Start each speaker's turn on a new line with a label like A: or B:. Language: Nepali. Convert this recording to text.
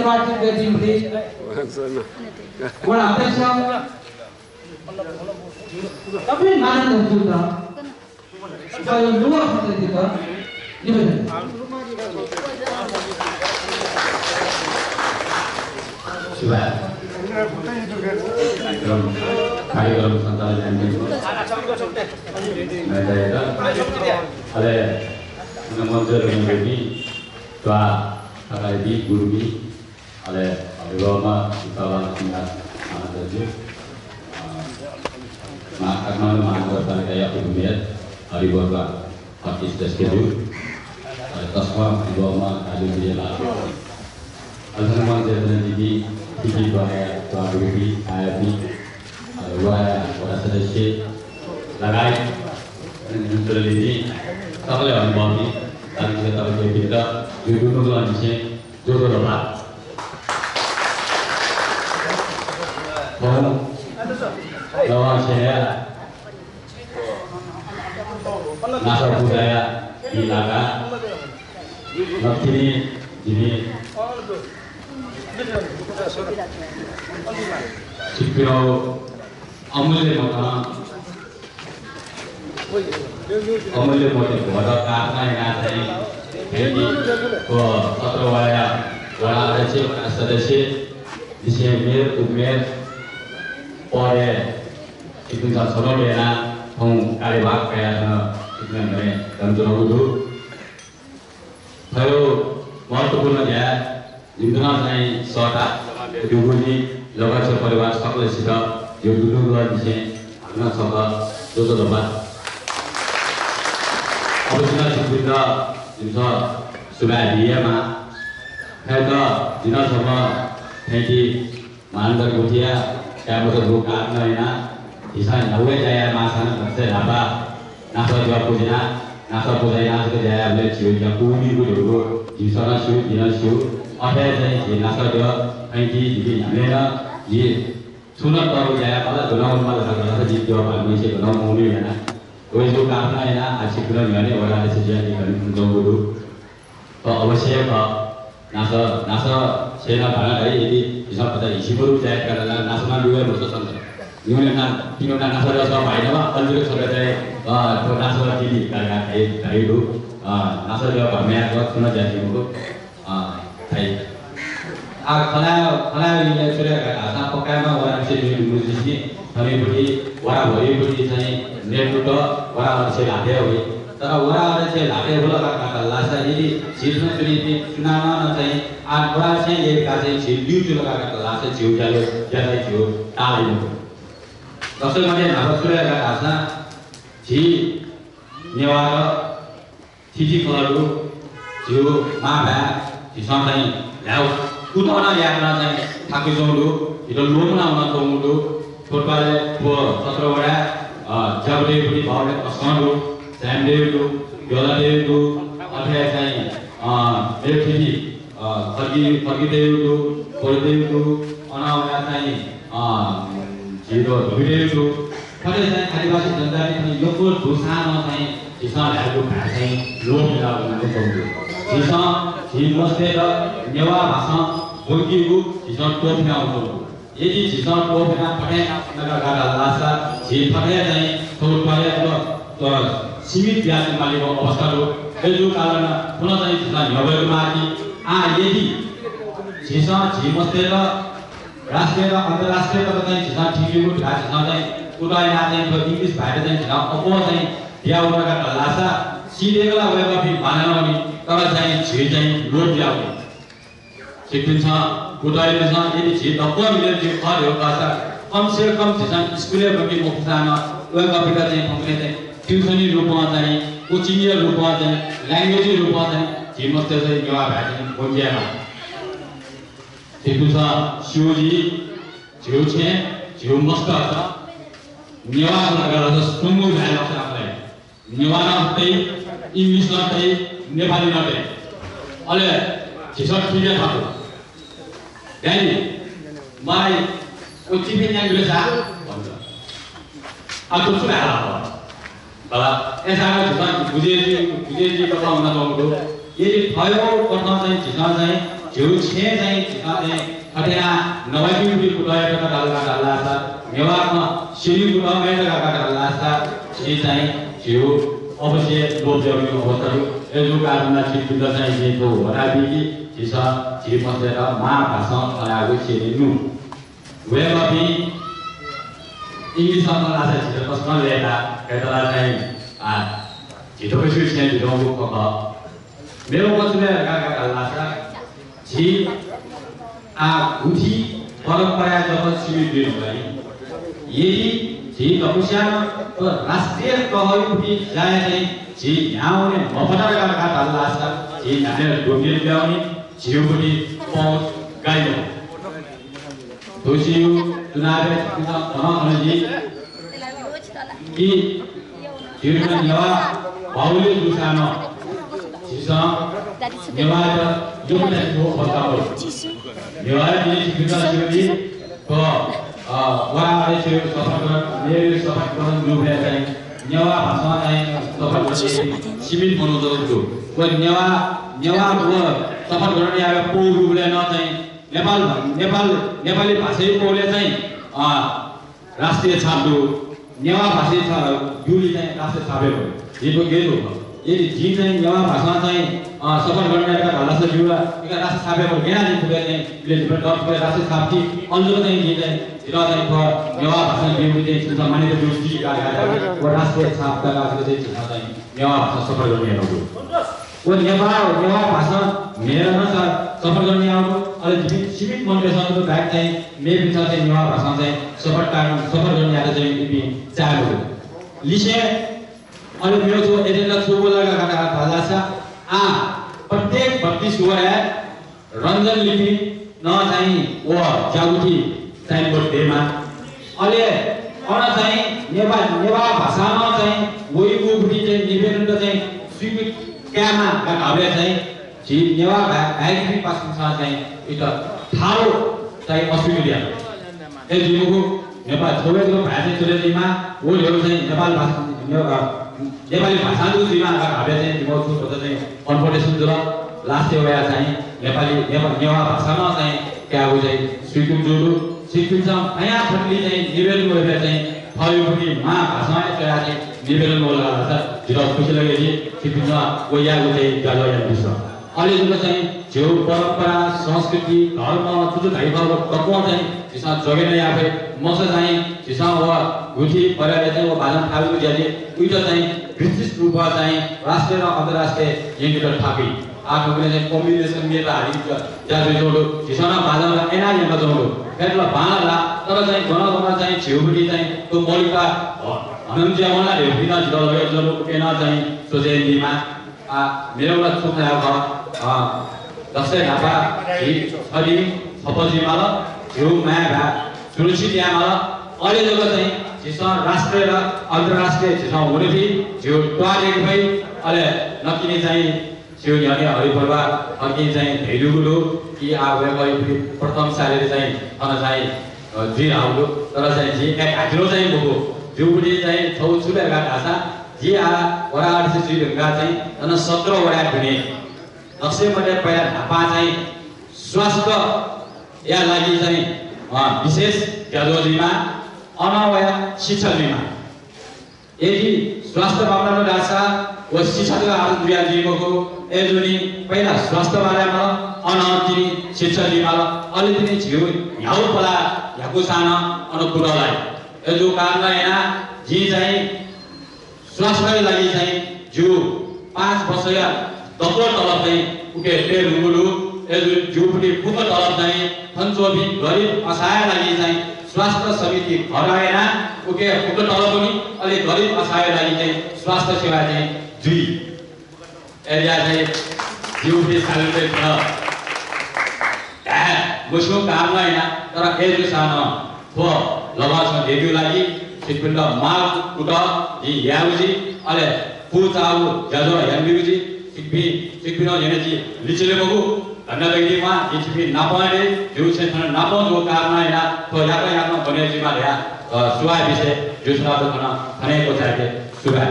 A: निर्वाचित व्यक्ति वडा अध्यक्ष तपाईँ मानन हुन्छ त यो लुगा खर्च त निवेदन
B: शिवा कार्यक्रम सञ्चालन ada mengajar menjadi tua kakak guru bi ada agama kita tinggal anak saja maka kalau mengajar tadi kayak umumnya hari berapa artis schedule tasma agama ada dia lah ada mengajar menjadi tinggi bahaya tua guru bi ayat bi wah saja lagai untuk ini सबैले भन्नुभयो कि तपाईँको भित्र यो दुनुको लागि चाहिँ जोडो होला lawan saya nasa budaya Ilaga Nakini ini Cikro Amulya Mata अमूल्य मोती वडा काटना यहाँ चाहिँ फेरि को 17 वडा अध्यक्ष सदस्य विषय मेयर उमेर परे इतुन छोरो लेना हम कार्यभाग कयान इतने में तंत्रहरू दु भयो महत्त्वपूर्ण या जिन्दना चाहिँ सटा दुगुनी लगायत परिवार सबैसित यो दुनुको विषय गर्न सक्छ जो दबा Apabila kita bisa sudah dia mah, kita jika sama nanti mandar kutia, kita bisa buka na, bisa nawe jaya masana terse apa, nasa jawab pujian, nasa pujian nasa jaya boleh cium jauh kumi dulu, bisa nasiu, jina siu, apa jadi nasa jawab nanti jadi nyamela, jadi sunat baru jaya pada donaun malah nasa jawab kami sih donaun mumi ya. वही जो काम ना है ना आज की दुनिया में वाला ऐसे जाने का निकलने बोलो तो अवश्य का नासा सेना भाना है यदि इसका पता इसी पर उठाया करना नासा ना लुए मुझे संग यूँ ना तीनों ना नासा जो सब आये ना अंदर के सब जाए तो नासा वाला टीवी का ये लो नासा जो हमें आगे सुना जाती है वो है खला ये चले गया आसा पकाया में वाला ऐसे जो मुझे हमें बड़ी वाला बड़ी बड़ी चाहिए नेतृत्व वाला से लाते हुए तर वाला से लाते हुए का लासा यदि सीधे चुनी चुनाव न चाहिए आज वाला से ये का से सीधे चुनाव का लासा जीव जालो जैसे जीव ताली में दसों में नाबसुरे का आसा जी निवार थीथी कलरू जीव माँ भाई जिसमें चाहिए लाओ कुछ ना याद ना चाहिए थाकी जोड़ू इधर लोग ना उन्हें तोड़ू फुटबॉल वो 17 बड़ा जबले पुरी भावले असमानू सैमडेलू योलादेलू अठे चाहिए मेथी फर्गीदेलू कोलदेलू अनावया चाहिए जीरो धुबीदेलू फले चाहिए आदिवासी जनता ने यो को दुसान चाहिए जिसमें लालू भाषा लोग मिला बनाने चाहिए जिसमें हिमस्ते र नेवा भाषा बोलकीगु जिसमें टोपना होतो यदि जिसमें टोपना पढ़े नगर गाड़ा लासा जी पढ़े नहीं तो पढ़े तो सीमित ज्ञान वाले को अवस्था लो जो कारण पुनः चाहिए जिसमें नवल मार्गी यदि जिसमें जीमस्ते र राष्ट्रीय र अंतर्राष्ट्रीय तक चाहिँ जिसमें ठीक हो जिसमें चाहिँ उदाय ना चाहिँ तो इंग्लिश बाहर चाहिँ जिसमें अपोह चाहिँ दिया हुआ का लासा सीधे वाला वेब भी मानना वाली तर चाहिँ जी चाहिँ लोड दिया हुआ शिक्षण उदाय में यदि जी दबा मिले जो कार्य होता है कम से कम जिसमें स्कूल में भी मुफ्ताना वेब का चाहिँ हमने चाहिँ ट्यूशनी रूप में चाहिँ कोचिंग रूप में चाहिँ लैंग्वेज रूप में चाहिँ जीमस्ते से युवा भाई बोल गया ना शिक्षण शिवजी जीवचे जीवमस्त आता निवास नगर तो सुंगु जाए लगता है अपने निवाना होते इंग्लिश लगते नेपाली लगते अले जिसमें ठीक है था यानी माय उच्ची भी नहीं मिले साथ अब तो सुना रहा हो बला ऐसा है जिसमें गुजेजी का काम ना तो ये फाइव और करना चाहिए जिसमें चाहिए जिउ छे चाहिँ अटेना नवाकी पुरी पुटाएका डाल्ला छ नेवामा सिरी पुटाएका डाल्ला छ चाहिँ जिउ अवश्य लोभ्याउने अवस्थाहरू यो कारणमा चित्त चाहिँ जेको हराबी जिस जी मसेर मा भाषा खलागु छेनु वेमा बि इंग्लिश मा लासा छिटो प्रश्न लेला केतला चाहिँ छिटो पछि चाहिँ दिनु को मेरो मसले गागा लासा जी उठी परम्परा जब सीमित दिनु भई यदि जी तपस्यामा राष्ट्रिय तहदेखि जाए चाहिँ जी आउने मफटर गरेका लासा जी नानेर डोबिल ल्याउने जिउपट्टि पहुँच गाइनु दोषियो चुनाव अनुजी कि जिउमा नेवा बाहुले दुसानो जिसा नेवा यो पनि हो बताओ नेवा जी जिउमा जिउली तो वराले चाहिँ सफल मेरो सफल गर्न जुबे चाहिँ नेवा भाषा चाहिँ सफल सीमित बनाउँदो को नेवा को सफल गर्ने अब पौरुले न चाहिँ नेपाली भाषी पौले चाहिँ राष्ट्रिय छाप्दो नेवा भाषी छ युली चाहिँ राष्ट्रिय छापेको जिको गेल हो यदि जी चाहिँ नेवा भाषा चाहिँ सफल गर्ने एउटा भाषा जुवा एक राष्ट्रिय छापेको गेना दिन पुगे चाहिँ ले डिपार्टमेन्ट अफ राष्ट्रिय छाप्ती अन्जो चाहिँ जी चाहिँ जिल्ला चाहिँ नेवा भाषा जुली चाहिँ सम्मानित जुली का राष्ट्रिय छापका लागि चाहिँ नेवा भाषा सफल गर्ने हो वो नेवा भाषा मेरा न सफल गर्ने आउनु अलि सीमित मनले ब्याक चाहिँ मेरो विचार चाहिँ नेवा भाषा चाहिँ सफल गर्ने आएर चाहिँ चाहेको लिसे अलि मेरो जो एजेन्डा सुबो लगाका भाषा छ प्रत्येक 32 है रंजन लिपि न चाहिँ ओ जागुठी चाहिँ बोर्डमा अलि अन चाहिँ नेवा भाषामा चाहिँ वही गुठी चाहिँ निवेदन चाहिँ स्वीकृत क्यामा गावे चाहिँ जी नेवा भाइकी पासन छ चाहिँ इट थारो चाहिँ अस्ट्रेलिया ए जिमको नेपाल छोडेको भाषा चलेमा वो ल्याउ चाहिँ नेपाल भाषा नेपाली भाषा जुमा गावे चाहिँ जिमको छ चाहिँ कन्फर्टेसन जुल लास्ट इयर चाहिँ नेपाली नेवा भाषामा चाहिँ क्या हो चाहिँ स्वीकृत जुलु स्वीकृत छ नयाँ फटली चाहिँ निवेदन गरेर चाहिँ फयोपुरी मा भाषामा चाहिँ निवेदन बोलाएको छ जिल्ला खुसी लागेपछि सिपिन्छ कोयाको चाहिँ गालोया दिन्छ अहिले जुन चाहिँ जो परम्परा संस्कृति धर्म जुन धाइभाव तत्व चाहिँ जिसा जगेन आफै मस चाहिँ जिसा हो गुठी परेले चाहिँ वो बालन थालको ज्याले उइट चाहिँ विशिष्ट रूपमा चाहिँ राष्ट्रिय र अन्तर्राष्ट्रिय यिनीहरु थापी आफूले चाहिँ कम्युनिकेसन मेल हालिन्छ ज्यादै जोडो जिसाना बाजामा एनाइमा जोडो फेरला बाला तर चाहिँ गणगणना चाहिँ छेउबडी चाहिँ त्यो मौलिकता हनन्ज्यामला हेर्दिन जिल्ला लगे जब केना चाहिँ सोजेन्दीमा मेरो छोरा भयो दसैँ ढापा छदी छपजीमा ल यो माया सुरक्षित यामा अहिले जब चाहिँ जिसा राष्ट्रिय र अन्तर्राष्ट्रिय जिसा हुने थी जो टोरेक भई अहिले नकिने चाहिँ त्यो यानी हरिपर्वा अघि चाहिँ धेलुगुलो कि आवेको प्रथम साले चाहिँ अन चाहिँ जी आउलो तर चाहिँ जी एक हाजिरो चाहिँ बोको जुबुडी चाहिँ छौ छुले गाटा जी वराड से ढंगा चाहिँ अन 17 वडा हुने दसैँ मध्ये पहिला ढापा चाहिँ स्वास्थ्य या लागि चाहिँ विशेष ज्यादोजीमा अनवय शिक्षाजीमा यदि स्वास्थ्य मामलामा रासा व शिक्षाका आर्थिक जीवको एजुनी पहिला स्वास्थ्य बारेमा अनतिनी शिक्षाजीमा अलितिनी छिउ याउ पला याको साना अनुकुललाई एजु कारणले हैन जी चाहिँ स्वास्थ्यको लागि चाहिँ जो 5 वर्ष या दब्बर तलब चाहिँ उके पेर रुगुलु एजु जुपडी फुक तलब चाहिँ फन्चोबी गरिब असहाय लागि चाहिँ स्वास्थ्य समिति हराएन उके फुक तलब पनि अलि गरिब असहाय लागि चाहिँ स्वास्थ्य सेवा चाहिँ जुई एरिया चाहिँ जुपडी सालले छ मुसो काम हैन तर एजु सानो थो लबास देबी लागि सिपिन्ड माल कुटा जी याउजी अले पुचाउ जजो याम्बिउजी सिपिनो एनर्जी लिचले बगु धन्यवादमा इचपी नापाले जो क्षेत्र नापो जो कारण हैन तो याका याका बनेजीमा ल्या सुवा विषय जुसना त खने को चाहिए सुवा